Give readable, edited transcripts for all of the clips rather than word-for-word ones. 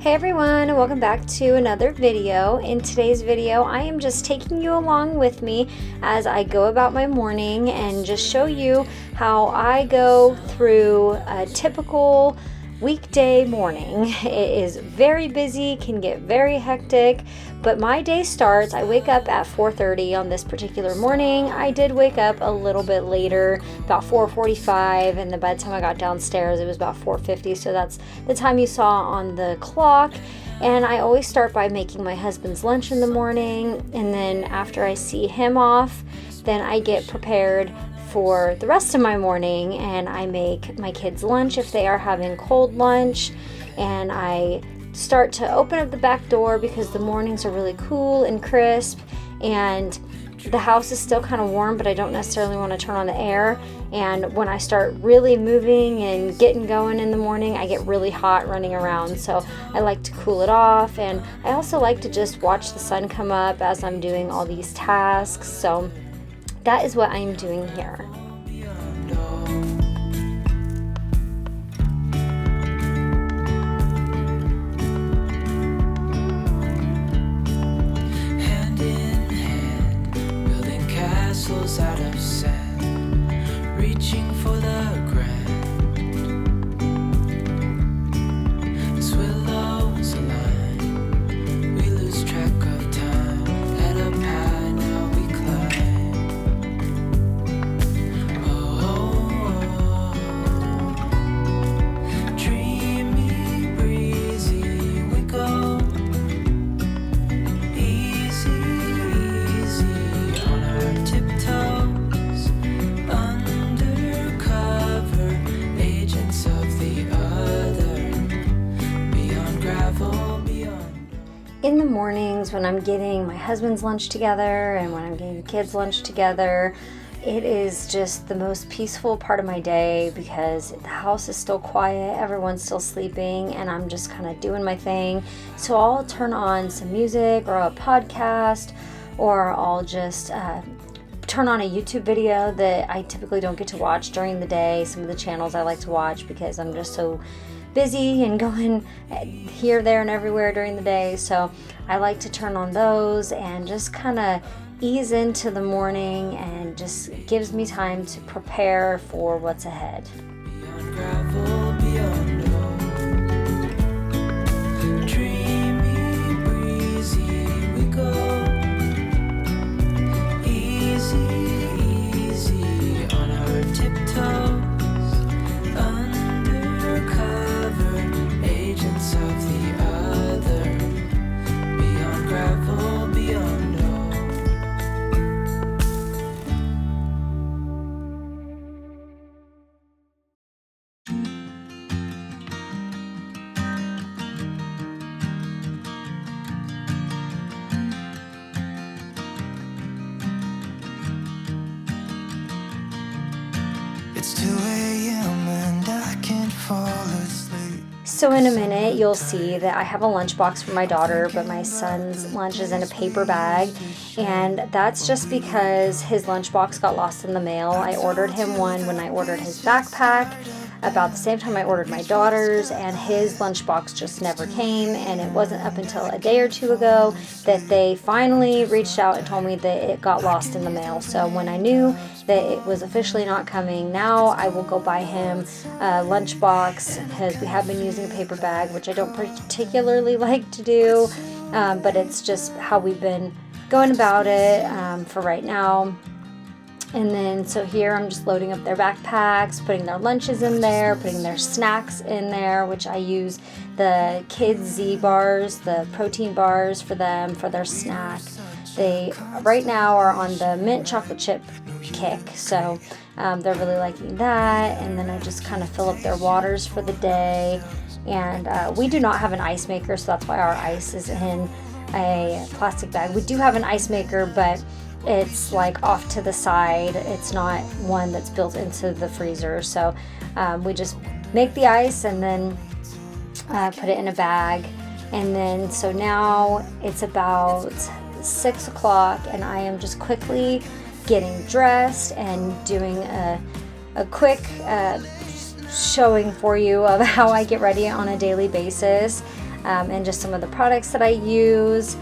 Hey everyone, and welcome back to another video. In today's video, I am just taking you along with me as I go about my morning and just show you how I go through a typical weekday morning. It is very busy, can get very hectic, but my day starts, I wake up at 4:30 on this particular morning. I did wake up a little bit later, about 4:45, and then by the time I got downstairs, it was about 4:50, so that's the time you saw on the clock. And I always start by making my husband's lunch in the morning, and then after I see him off, then I get prepared for the rest of my morning, and I make my kids lunch if they are having cold lunch, and I start to open up the back door because the mornings are really cool and crisp, and the house is still kind of warm, but I don't necessarily want to turn on the air. And when I start really moving and getting going in the morning, I get really hot running around, so I like to cool it off. And I also like to just watch the sun come up as I'm doing all these tasks, so that is what I am doing here. Hand in hand, building castles out of sand, reaching for the grand. As willows align, we lose track of time. Head up high, now we climb. Dreamy, breezy, we go. Easy, easy on our tiptoes. Undercover agents of the other. Beyond gravel, beyond. In the mornings when I'm getting my husband's lunch together and when I'm getting the kids' lunch together, it is just the most peaceful part of my day because the house is still quiet, everyone's still sleeping, and I'm just kind of doing my thing. So I'll turn on some music or a podcast, or I'll just turn on a YouTube video that I typically don't get to watch during the day. Some of the channels I like to watch because I'm just so busy and going here, there, and everywhere during the day. So I like to turn on those and just kind of ease into the morning, and just gives me time to prepare for what's ahead. Beyond gravel, beyond no. Dreamy, breezy, we go. Easy, easy on our tiptoes. Undercover agents of the other. Beyond gravel, beyond no. It's 2 a.m. and I can't fall asleep. So in a minute, you'll see that I have a lunchbox for my daughter, but my son's lunch is in a paper bag, and that's just because his lunchbox got lost in the mail. I ordered him one when I ordered his backpack, about the same time I ordered my daughter's, and his lunchbox just never came, and it wasn't up until a day or two ago that they finally reached out and told me that it got lost in the mail. So when I knew that it was officially not coming, now I will go buy him a lunchbox, because we have been using a paper bag, which I don't particularly like to do, but it's just how we've been going about it for right now. And then, so here I'm just loading up their backpacks, putting their lunches in there, putting their snacks in there, which I use the Kids Z bars, the protein bars for them, for their snack. They, right now, are on the mint chocolate chip kick, so they're really liking that. And then I just kind of fill up their waters for the day. And we do not have an ice maker, so that's why our ice is in a plastic bag. We do have an ice maker, but it's like off to the side. It's not one that's built into the freezer. So we just make the ice and then put it in a bag. And then, so now it's about 6 o'clock, and I am just quickly getting dressed and doing a quick showing for you of how I get ready on a daily basis. and just some of the products that I use.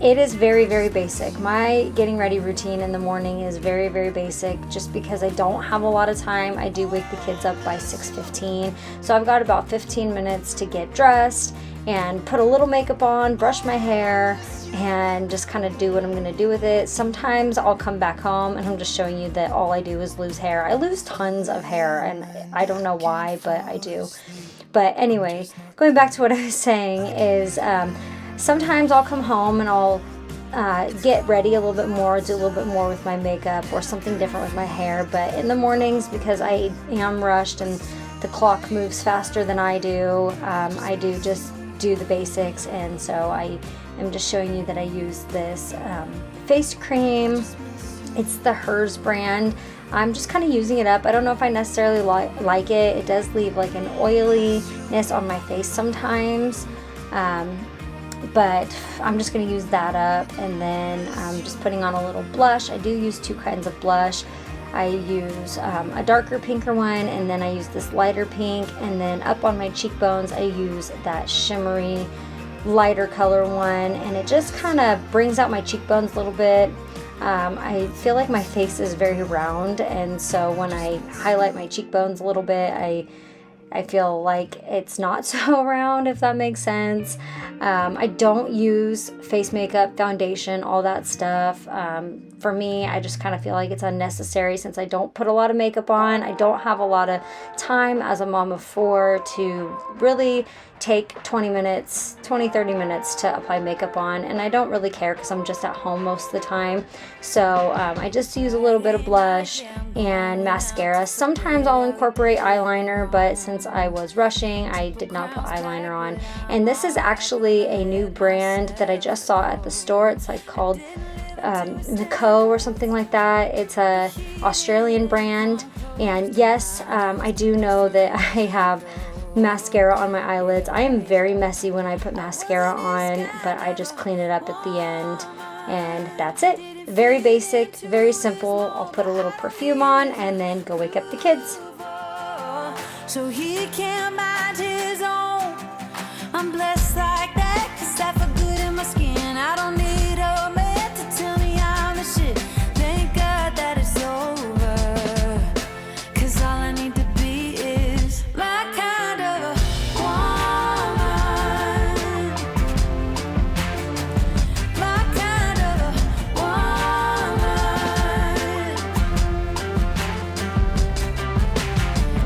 It is very, very basic. My getting ready routine in the morning is very, very basic just because I don't have a lot of time. I do wake the kids up by 6:15, so I've got about 15 minutes to get dressed and put a little makeup on, brush my hair, and just kind of do what I'm going to do with it. Sometimes I'll come back home and I'm just showing you that all I do is lose hair. I lose tons of hair and I don't know why, but I do. But anyway, going back to what I was saying is sometimes I'll come home and I'll get ready a little bit more, do a little bit more with my makeup or something different with my hair. But in the mornings, because I am rushed and the clock moves faster than I do just do the basics. And so I am just showing you that I use this face cream. It's the Hers brand. I'm just kind of using it up. I don't know if I necessarily like it. It does leave like an oiliness on my face sometimes. But I'm just going to use that up, and then I'm just putting on a little blush. I do use two kinds of blush. I use a darker pinker one, and then I use this lighter pink, and then up on my cheekbones I use that shimmery lighter color one, and it just kind of brings out my cheekbones a little bit. I feel like my face is very round, and so when I highlight my cheekbones a little bit, I feel like it's not so round, if that makes sense. I don't use face makeup, foundation, all that stuff. For me, I just kind of feel like it's unnecessary since I don't put a lot of makeup on. I don't have a lot of time as a mom of 4 to really take 30 minutes to apply makeup on, and I don't really care because I'm just at home most of the time. So I just use a little bit of blush and mascara. Sometimes I'll incorporate eyeliner, but since I was rushing, I did not put eyeliner on. And this is actually a new brand that I just saw at the store. It's like called Nico or something like that. It's a Australian brand, and yes, I do know that I have mascara on my eyelids. I am very messy when I put mascara on, but I just clean it up at the end, and that's it. Very basic, very simple. I'll put a little perfume on and then go wake up the kids. So he can't mind his own. I'm blessed like that, 'cause I feel good in my skin. I don't need a man to tell me I'm the shit. Thank God that it's over, 'cause all I need to be is my kind of a woman. My kind of a woman.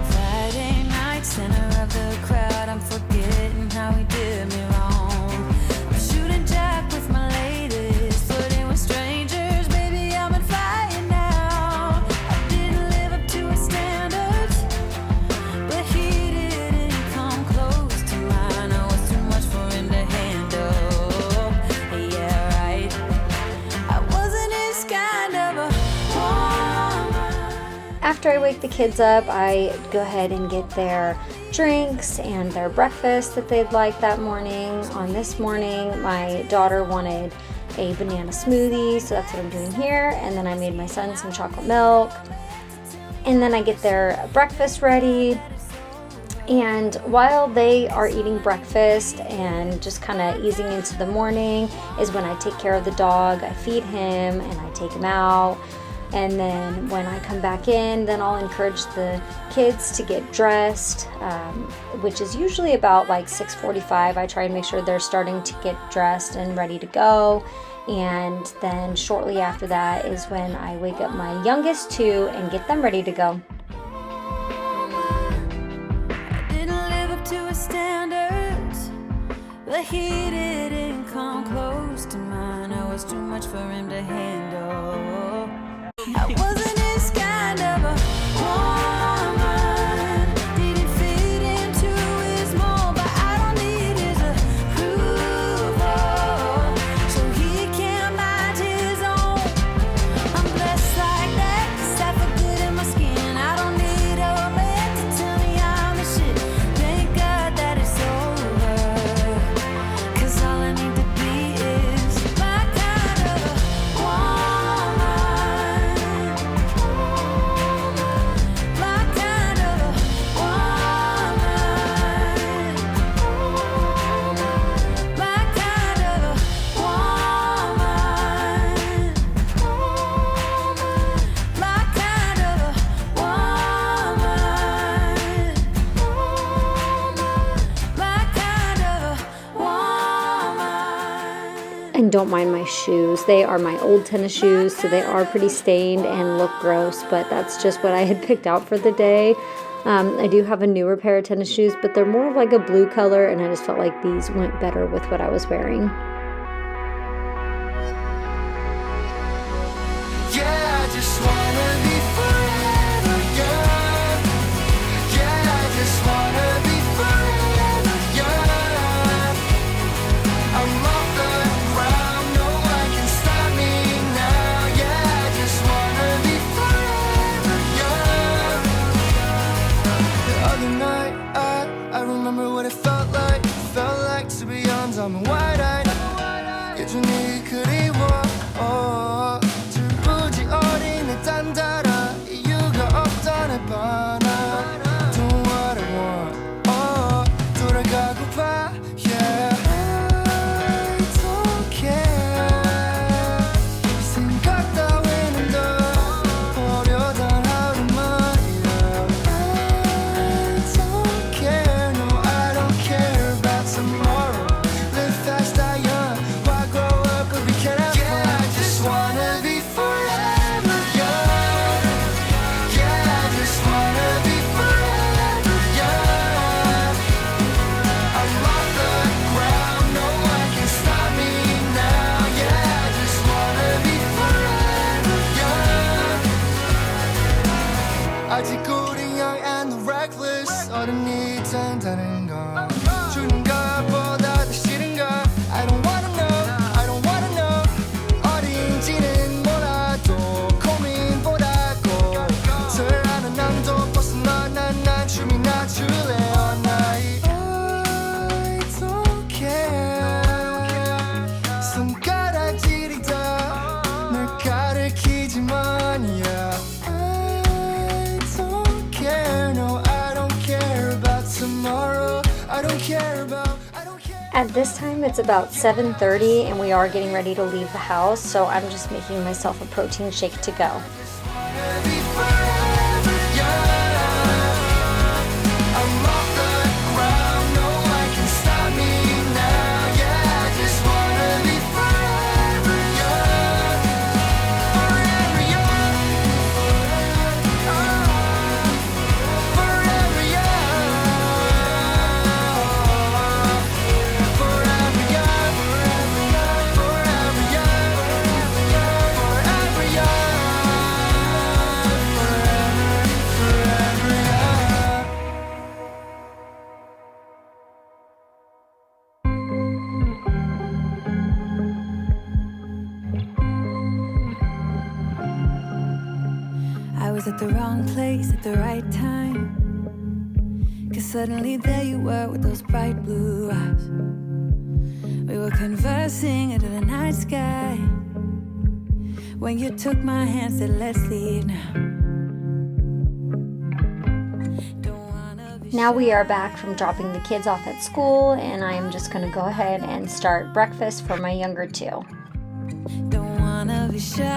Friday night, center of the crowd, I'm forgetting how he did me wrong. I'm shooting jack with my ladies, flirting with strangers, baby, I'm on fire now. I didn't live up to his standards, but he didn't come close to mine. I was too much for him to handle. Yeah, right. I wasn't his kind of a woman. After I wake the kids up, I go ahead and get their drinks and their breakfast that they'd like that morning. On this morning, my daughter wanted a banana smoothie, so that's what I'm doing here. And then I made my son some chocolate milk. And then I get their breakfast ready. And while they are eating breakfast and just kind of easing into the morning is when I take care of the dog. I feed him and I take him out. And then when I come back in, then I'll encourage the kids to get dressed, which is usually about like 6:45. I try and make sure they're starting to get dressed and ready to go. And then shortly after that is when I wake up my youngest two and get them ready to go. I didn't live up to his standards, but he didn't come close to mine. I was too much for him to handle. I wasn't his kind of a woman. Didn't fit into his mold, but I don't need his approval. So he can't mind his own. I'm blessed like that, 'cause I feel good in my skin. I don't need a man to tell me I'm the shit. Thank God that it's over, 'cause all I need to be is my kind of a woman. And don't mind my shoes. They are my old tennis shoes, so they are pretty stained and look gross, but that's just what I had picked out for the day. I do have a newer pair of tennis shoes, but they're more of like a blue color, and I just felt like these went better with what I was wearing. Yeah, I just wanna be forever young. Yeah, I just wanna be forever young. I'm off the ground, no one can stop me now. Yeah, I just wanna be forever young. The other night, I remember what it felt like. Felt like to be young, I'm wide-eyed. 여전히 그리워. 줄부지 어린 내 딴따라 이유가 없던 해봐나. Doing what I want. 돌아가고파. Yeah. I don't care. 이 생각 따위는 더 버려던 하루만이야. I don't care. No, I don't care about tomorrow. Live fast, die young. Why grow up if we can't have fun? Yeah, I just wanna be forever young. Yeah, I just wanna be forever young. I'm off the ground, no one can stop me now. Yeah, I just wanna be forever young. 아직 우리 young and reckless. 어른이 된다는 건 주는 것보다 더 싫은 걸. I don't wanna know, I don't wanna know. 어린지는 몰라도 고민보다고 덜 아는 남도 벗어나 난 춤이나 출래 all night. I don't care. 손가락질이 다널 가리키지만 yeah. I don't care, no, I don't care about tomorrow. I don't care about, I don't care. At this time, it's about 7:30, and we are getting ready to leave the house, so I'm just making myself a protein shake to go. Wanna be forever young. I'm off the ground, no one can stop me now. Yeah, I just wanna be forever young. Forever young. Forever young. Forever young. Forever young. Forever young. I was at the wrong place at the right time. 'Cause suddenly there you were with those bright blue eyes. We were conversing under the night sky. When you took my hand, said let's leave now. Don't wanna be Now we are back from dropping the kids off at school, and I am just going to go ahead and start breakfast for my younger two. Don't wanna be shy.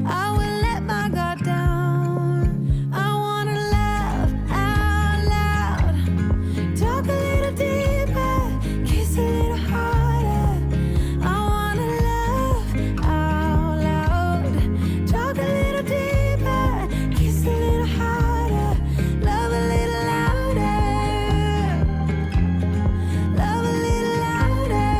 I will let my guard down. I wanna laugh out loud. Talk a little deeper, kiss a little harder. I wanna laugh out loud. Talk a little deeper, kiss a little harder. Love a little louder. Love a little louder.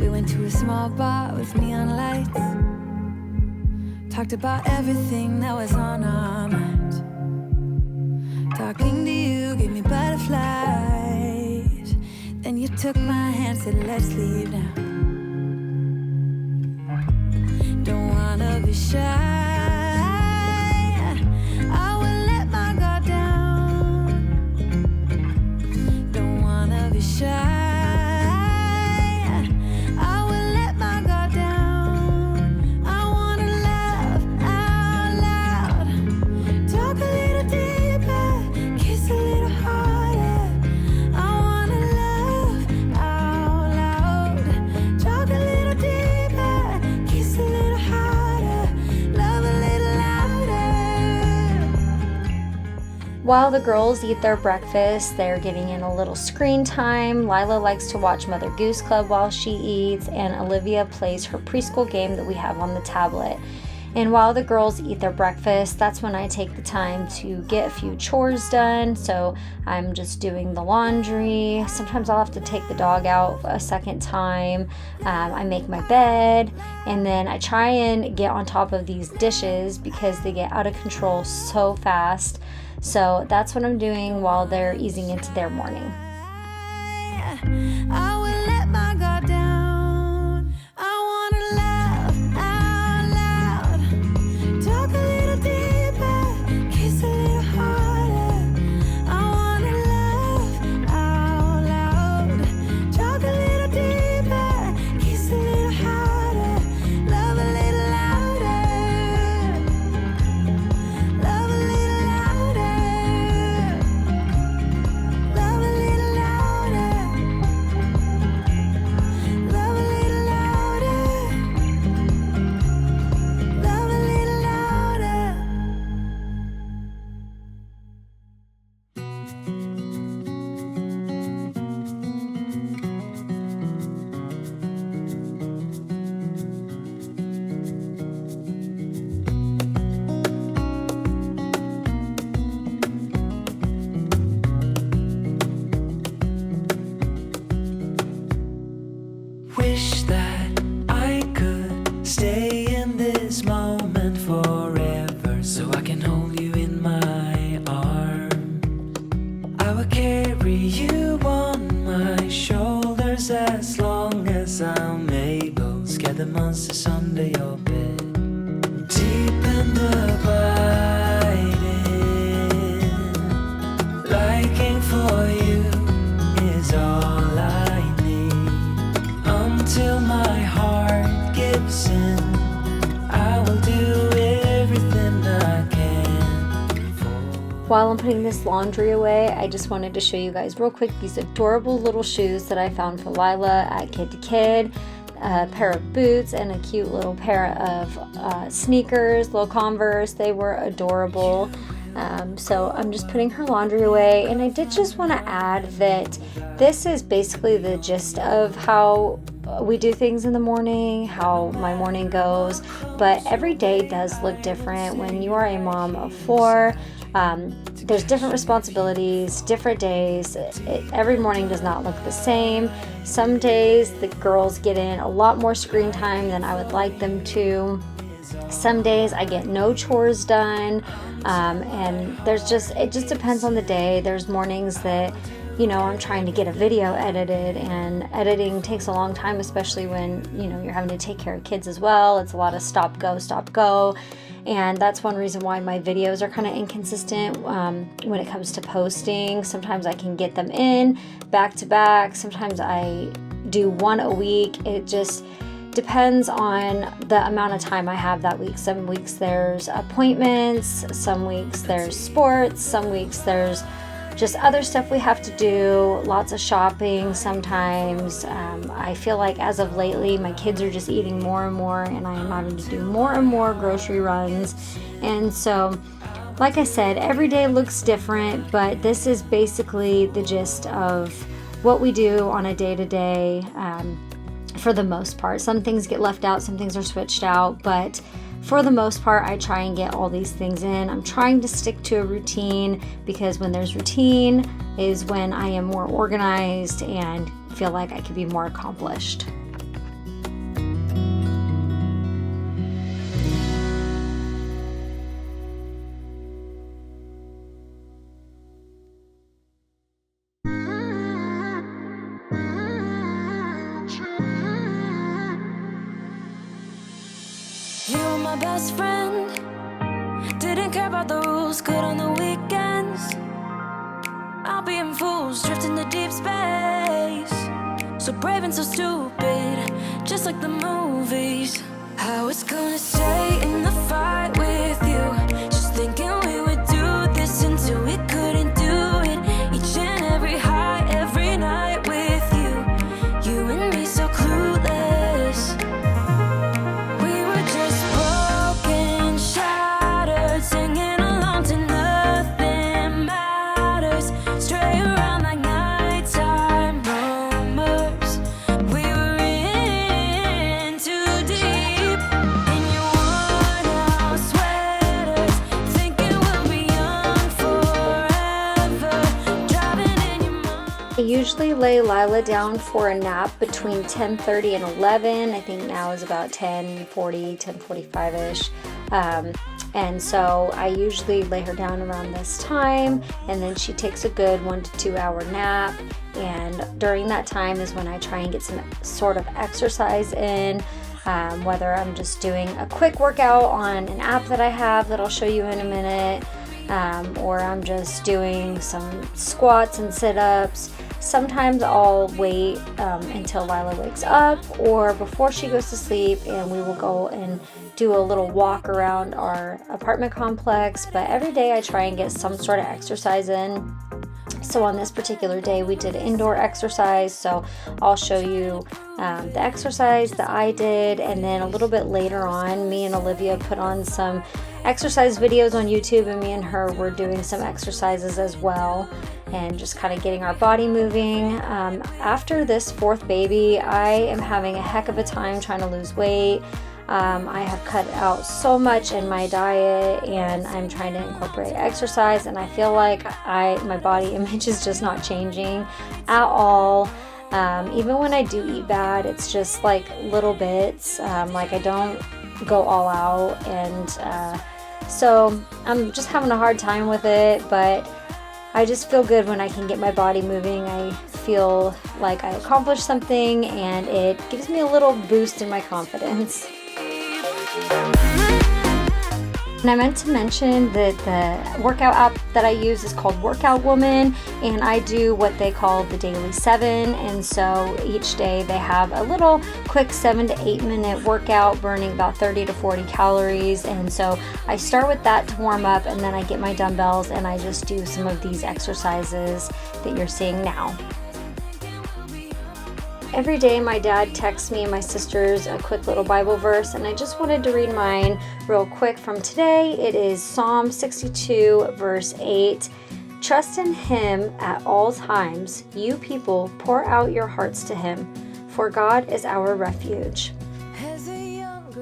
We went to a small bar with neon lights. Talked about everything that was on our minds. Talking to you gave me butterflies. Then you took my hand, said let's leave now. Don't wanna be shy. I will let my guard down. Don't wanna be shy. I will let my guard down. I wanna laugh out loud. Talk a little deeper, kiss a little harder. I wanna laugh out loud. Talk a little deeper, kiss a little harder. Love While the girls eat their breakfast, they're getting in a little screen time. Lila likes to watch Mother Goose Club while she eats, and Olivia plays her preschool game that we have on the tablet. And while the girls eat their breakfast, that's when I take the time to get a few chores done. So I'm just doing the laundry. Sometimes I'll have to take the dog out a second time. I make my bed, and then I try and get on top of these dishes because they get out of control so fast. So that's what I'm doing while they're easing into their morning. I will let my guard down. I wanna laugh out loud. Talk a little deeper, kiss a little harder. I wanna laugh out loud. Talk a little deeper, kiss a little harder. Love a little louder. Love a little louder. Love a little louder. Love a little louder. Love a little louder. Wish that I could stay in this moment forever, so I can hold you in my arms. I will carry you on my shoulders as long as I'm able. Scare the monsters under your bed. Deep and abiding, liking for you is all I need. Until my heart gives in, I will do everything I can for. While I'm putting this laundry away, I just wanted to show you guys real quick these adorable little shoes that I found for Lila at Kid to Kid. A pair of boots and a cute little pair of sneakers, little Converse. They were adorable. So I'm just putting her laundry away, and I did just want to add that this is basically the gist of how we do things in the morning, how my morning goes, but every day does look different. When you are a mom of 4, there's different responsibilities, different days. Every morning does not look the same. Some days the girls get in a lot more screen time than I would like them to. Some days I get no chores done, and it just depends on the day. There's mornings that, I'm trying to get a video edited, and editing takes a long time, especially when, you're having to take care of kids as well. It's a lot of stop, go. And that's one reason why my videos are kind of inconsistent when it comes to posting. Sometimes I can get them in back to back. Sometimes I do one a week. It just depends on the amount of time I have that week. Some weeks there's appointments, some weeks there's sports, some weeks there's just other stuff we have to do, lots of shopping sometimes. I feel like as of lately, my kids are just eating more and more, and I am having to do more and more grocery runs. And so, like I said, every day looks different, but this is basically the gist of what we do on a day-to-day, for the most part. Some things get left out, some things are switched out, but for the most part, I try and get all these things in. I'm trying to stick to a routine, because when there's routine is when I am more organized and feel like I could be more accomplished. You were my best friend. Didn't care about the rules, good on the weekends. I'll be in fools, drifting to deep space. So brave and so stupid, just like the movies. I was gonna stay in the fight with you, just thinking we would do this until we couldn't do it. Each and every high, every night with you. You and me so clueless. We were just broken, shattered, singing along to nothing matters. usually lay Lila down for a nap between 10:30 and 11. I think now is about 10:40, 10:45-ish. And so I usually lay her down around this time, and then she takes a good 1 to 2 hour nap. And during that time is when I try and get some sort of exercise in, whether I'm just doing a quick workout on an app that I have that I'll show you in a minute, or I'm just doing some squats and sit-ups. Sometimes I'll wait until Lila wakes up or before she goes to sleep, and we will go and do a little walk around our apartment complex. But every day I try and get some sort of exercise in. So on this particular day we did indoor exercise, so I'll show you the exercise that I did, and then a little bit later on me and Olivia put on some exercise videos on YouTube, and me and her were doing some exercises as well and just kind of getting our body moving. After this fourth baby, I am having a heck of a time trying to lose weight. I have cut out so much in my diet, and I'm trying to incorporate exercise, and I feel like my body image is just not changing at all. Even when I do eat bad, it's just like little bits, like I don't go all out, and so I'm just having a hard time with it, but I just feel good when I can get my body moving. I feel like I accomplished something, and it gives me a little boost in my confidence. And I meant to mention that the workout app that I use is called Workout Woman, and I do what they call the Daily 7, and so each day they have a little quick 7 to 8 minute workout burning about 30 to 40 calories, and so I start with that to warm up, and then I get my dumbbells and I just do some of these exercises that you're seeing now. Every day my dad texts me and my sisters a quick little Bible verse, and I just wanted to read mine real quick from today. It is Psalm 62 verse 8. Trust in him at all times. You people, pour out your hearts to him, for God is our refuge.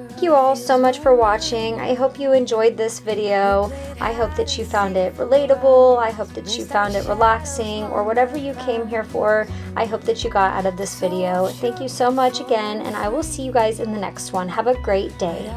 Thank you all so much for watching. I hope you enjoyed this video. I hope that you found it relatable. I hope that you found it relaxing, or whatever you came here for. I hope that you got out of this video. Thank you so much again, and I will see you guys in the next one. Have a great day.